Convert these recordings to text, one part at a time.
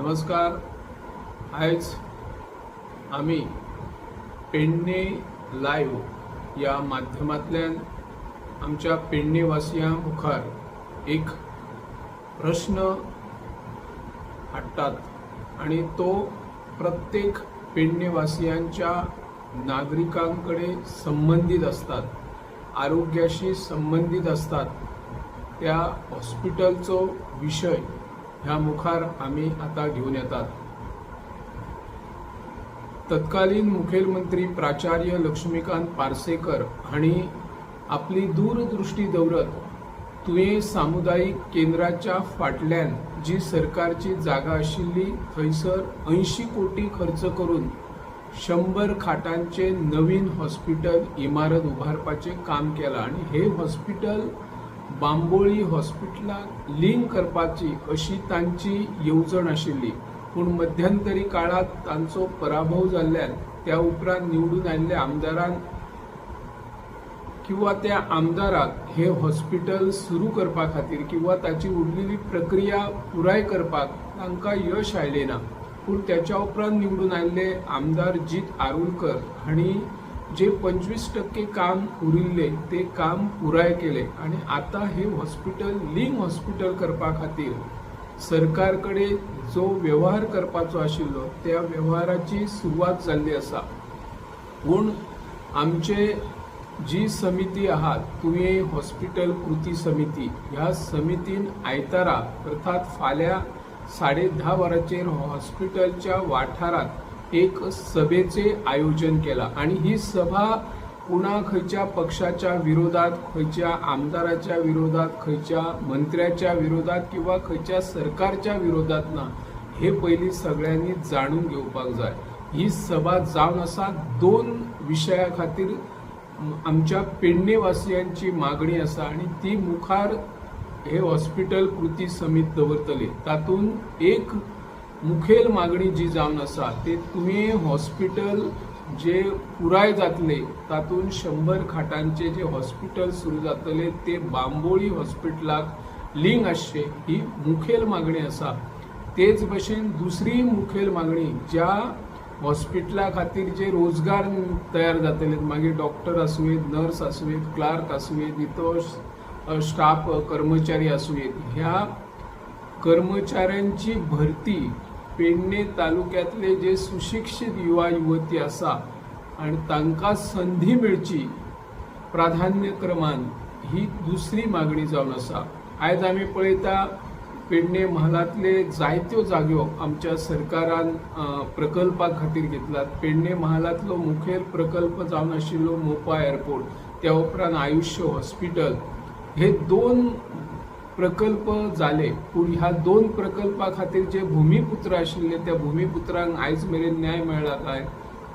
नमस्कार. आज आम्ही पेडणे लाईव्ह या माध्यमातल्यान आमच्या पेडणे वासियां मुखार एक प्रश्न हाडटात आणि तो प्रत्येक पेडणे वासियांच्या नागरिकांकडे संबंधित असतात, आरोग्याशी संबंधित असतात. त्या हॉस्पिटलचो विषय ह्या मुखार आम्ही आता घेऊन येतात. तत्कालीन मुखेलमंत्री प्राचार्य लक्ष्मीकांत पार्सेकर हांणी आपली दूरदृष्टी दवरत तुये सामुदायिक केंद्राच्या फाटल्यान जी सरकारची जागा आशिल्ली थंयसर 80 कोटी खर्च करून 100 खाटांचे नवीन हॉस्पिटल इमारत उभारपाचे काम केला आणि हे हॉस्पिटल बांबोळी हॉस्पिटलाक लिंक करपाची अशी तांची येवजण आशिल्ली. पूण मध्यंतरी काळात तांचो पराभव जाल्ल्यान त्या उपरांत निवडून आयिल्ल्या आमदारान किंवा त्या आमदाराक हे हॉस्पिटल सुरू करपा खातीर किंवा ताची उरलेली प्रक्रिया पुराय करपाक तांकां यश आयलें ना. पूण त्याच्या उपरांत निवडून आयिल्ले आमदार जीत आरुलकर हांणी जे 25% काम उरिल्ले ते काम पुराय केले आणि आता हे हॉस्पिटल लिंक हॉस्पिटल करपा खातीर सरकारकडे जो व्यवहार करपाचो आशिल्लो त्या व्यवहाराची सुरवात जाल्ली आसा. पूण आमचे जी समिती आहात तुये हॉस्पिटल कृती समिती, ह्या समितीन आयतारा अर्थात फाल्यां 10:30 वरांचेर हॉस्पिटलच्या वाठारात एक सभेचे आयोजन केला आणि ही सभा पुन्हा खंयच्या पक्षाच्या विरोधात, खंयच्या आमदाराच्या विरोधात, खंयच्या मंत्र्याच्या विरोधात किंवा खंयच्या सरकारच्या विरोधात ना, हे पयलीं सगळ्यांनी जाणून घेवपाक जाय. ही सभा जावन आसा 2 विशया खातीर आमच्या पेडणे वासियांची मागणी आसा आणि ती मुखार हे हॉस्पिटल कृती समिती दवरतली. तातून एक मुखेल मागणी जी जावन आसा ते तुये हॉस्पिटल जे पुराय जातले तातून 100 खाटांचे जे हॉस्पिटल सुरू जातले ते बांबोळी हॉस्पिटलाक लिंक आसचे, ही मुखेल मागणी आसा. तेच भशेन दुसरी मुखेल मागणी ज्या हॉस्पिटला खातीर जे रोजगार तयार जातले, मागीर डॉक्टर आसूं, नर्स आसूं, क्लार्क आसूं, इतर स्टाफ कर्मचारी आसूं, ह्या कर्मचाऱ्यांची भरती पेडणे तालुक्यातले जे सुशिक्षित युवा युवती आसा आणि तांकां संधी मेळची प्राधान्यक्रमान, ही दुसरी मागणी जावन आसा. आयज आमी पळयता पेडणे म्हालांतले जायत्यो जाग्यो आमच्या सरकारान प्रकल्पा खातीर घेतलात. पेडणे म्हालांतलो मुखेल प्रकल्प जावन आशिल्लो मोपा एअरपोर्ट, त्या उपरांत आयुष्य हॉस्पिटल, हे 2 प्रकल्प जाले. पूण ह्या 2 प्रकल्पा खातीर जे भूमिपुत्र आशिल्ले त्या भूमिपुत्रांक आयज मेरेन न्याय मेळ्ळा काय,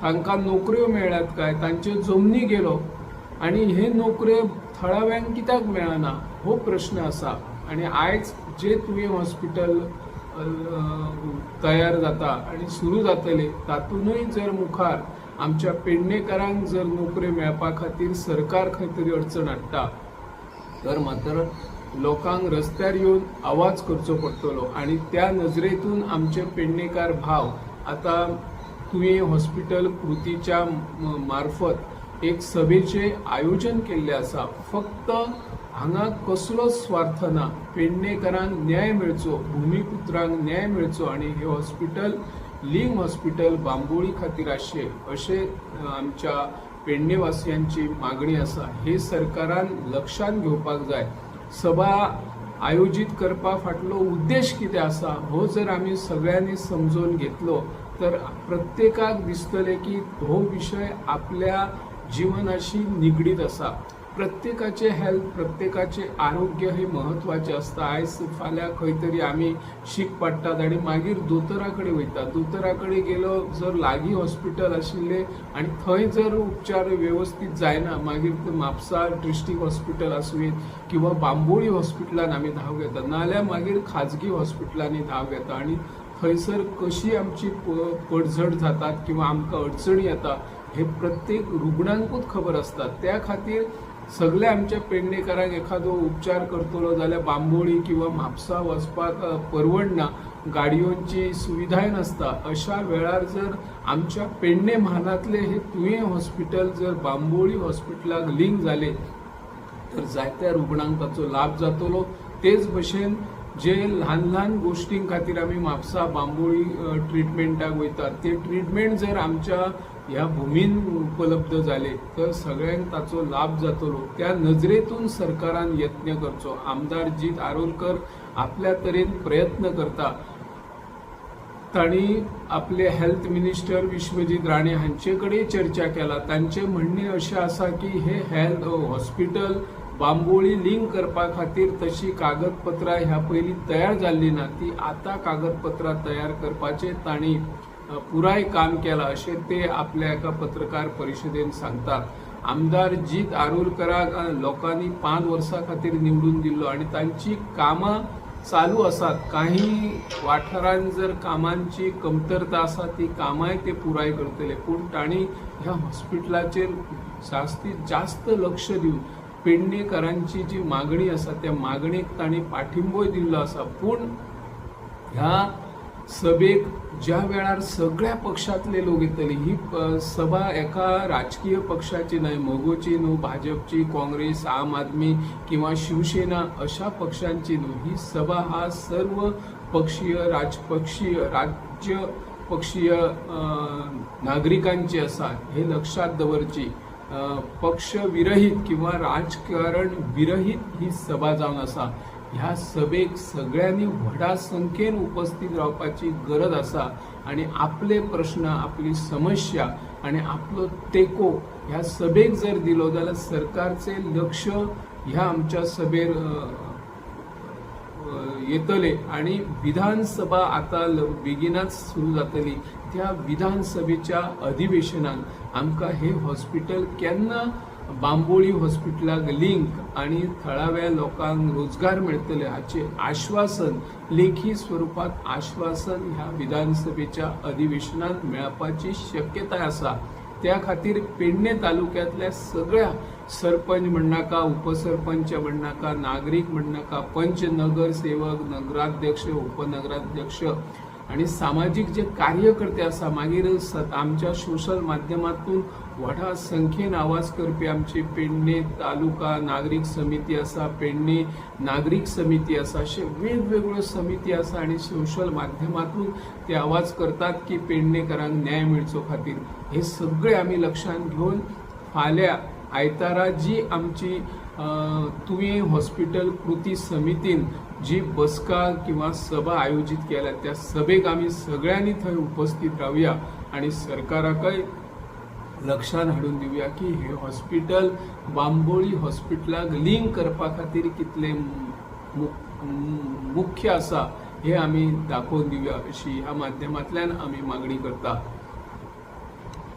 तांकां नोकऱ्यो मेळ्ळ्यात काय, तांच्यो जमनी गेलो आणि हे नोकऱ्यो थळाव्यांक कित्याक मेळना हो प्रश्न आसा. आणि आयज जे तुवें हॉस्पिटल तयार जाता आणि सुरू जातले तातूनय जर मुखार आमच्या पेडणेकारांक जर नोकऱ्यो मेळपा खातीर सरकार खंय तरी अडचण हाडटा तर मात्र लोकांक रस्त्यार येवन आवाज करचो पडटलो. आणि त्या नजरेतून आमचे पेडणेकार भाव आता तुये हॉस्पिटल कृतीच्या मार्फत एक सभेचे आयोजन केल्ले आसा. फक्त हांगा कसलोच स्वार्थ ना, पेडणेकारांक न्याय मेळचो, भूमिपुत्रांक न्याय मेळचो आणि हे हॉस्पिटल लिंक हॉस्पिटल बांबोळी खातीर आसचे अशें आमच्या पेडणे वासियांची मागणी आसा. हे सरकारान लक्षांत घेवपाक जाय. सभा आयोजित करपा फाटलो उद्देश कितें आसा हो जर आमी सगळ्यांनी समजून घेतलो तर प्रत्येकाक दिसतले की हो विषय आपल्या जीवनाशी निगडीत आसा. प्रत्येकाचे हेल्थ, प्रत्येकाचे आरोग्य हे महत्वाचे असता. आयज फाल्यां खंय तरी आमी शीक पडटात आणि मागीर दोतोरा कडेन वयतात. दोतोरा कडेन गेलो जर लागीं हॉस्पिटल आशिल्ले आणि थंय जर उपचार व्यवस्थित जायना, मागीर म्हापसा डिस्ट्रिक्ट हॉस्पिटल आसूं किंवा बांबोळी हॉस्पिटलान आमी धांव घेतात, नाल्यार मागीर खाजगी हॉस्पिटलांनी धांव घेता आणि थंयसर कशी आमची पडझड जातात किंवा आमकां अडचणी येता हे प्रत्येक रुग्णांकूच खबर असता. त्या खातीर सगळ्या आमच्या पेडणेकारांक एखादो उपचार करतलो जाल्यार बांबोळी किंवा म्हापसा वचपाक परवडना. गाडयोंची सुविधाय नसता अशा वेळार जर आमच्या पेडणे म्हालांतले हे तुयें हॉस्पिटल जर बांबोळी हॉस्पिटलाक लिंक जाले तर जायत्या रुग्णांक ताचो लाभ जातलो। तेच भशेन जे ल्हान ल्हान गोष्टीं खातीर आमी म्हापसा बांबोळी ट्रिटमेंटाक वयतात ते ट्रिटमेंट जर आमच्या ह्या भूमीन उपलब्ध झाले तर सगळ्यांक ताचो लाभ जातलो। त्या नजरेतून सरकारान यत्न करचो। आमदार जीत आरोलकर आपल्या तरेन प्रयत्न करता। तांणी आपले हेल्थ मिनिस्टर विश्वजीत राणे हांचे कडेन चर्चा केला। तांचे म्हणणे अशें आसा की हे हेल्थ हॉस्पिटल बांबोळी लिंक करपा खातीर तशी कागदपत्रां ह्या पयलीं तयार जाल्ली ना, ती आतां कागदपत्रां तयार करपाचे तांणी पुराय काम केला अशें ते आपल्या एका पत्रकार परिशदेन सांगतात। आमदार जीत आरोलकराक लोकांनी 5 वर्सां खातीर निवडून दिल्लो आणि तांची कामां चालू असतात। काही वाठारांत जर कामांची कमतरता आसा ती कामांय ते पुराय करतले, पूण तांणी ह्या हॉस्पिटलाचेर जास्तीत जास्त लक्ष दिवन पेडणेकरांची जी मागणी आसा त्या मागणेक तांणी पाठिंबोय दिल्लो आसा। पूण ह्या सभेक ज्या वेळार सगळ्या पक्षांतले लोक येतले, ही सभा एका राजकीय पक्षाची न्हय, मोगोची न्हू, भाजपची, काँग्रेस, आम आदमी किंवा शिवसेना अशा पक्षांची न्हू, ही सभा हा सर्व पक्षीय राजपक्षीय राज्य पक्षीय नागरिकांची आसा हे लक्षात दवरची। पक्ष विरहित किंवा राजकारण विरहित ही सभा जावन आसा। ह्या सभेक सगळ्यांनी व्हडा संख्येन उपस्थित रावपाची गरज आसा आणि आपले प्रश्न, आपली समस्या आणि आपलो तेको ह्या सभेक जर दिलो जाल्यार सरकारचे लक्ष ह्या आमच्या सभेर येतले आणि विधानसभा आता बेगीनच सुरू जातली। त्या विधानसभेच्या अधिवेशनात आमकां हे हॉस्पिटल केन्ना बांबोळी हॉस्पिटलाक लिंक आणि थळाव्या लोकांक रोजगार मेळटले हाचे आश्वासन, लेखी स्वरूपात आश्वासन ह्या विधानसभेच्या अधिवेशनात मेळपाची शक्यताय आसा। त्या खातीर पेडणे तालुक्यातल्या सगळ्या सरपंच म्हणनाका, उपसरपंच म्हणनाका, नागरिक म्हणनाका, पंच, नगरसेवक, नगराध्यक्ष, उपनगराध्यक्ष आणि सामाजिक जे कार्यकर्ते आसा, मागीर आमच्या सोशल माध्यमातून व्हडा संख्येन आवाज करपी आमची पेडणे तालुका नागरिक समिती आसा, पेडणे नागरिक समिती आसा, अशे वेगवेगळ्यो समिती आसा आणि सोशल माध्यमातून ते आवाज करतात की पेडणेकरांक न्याय मेळचो खातीर। हे सगळे आमी लक्षात घेवन फाल्यां आयतारा जी आमची तुयें हॉस्पिटल कृती समितीन जी बसका किंवा सभा आयोजित केल्या त्या सभेक आमी सगळ्यांनी थंय उपस्थित रावया आणि सरकाराकय लक्षात हाडून दिवया की हे हॉस्पिटल बांबोळी हॉस्पिटलाक लिंक करपा खातीर कितले मुख्य आसा हे आमी दाखोवन दिवया अशी ह्या माध्यमांतल्यान आमी मागणी करता।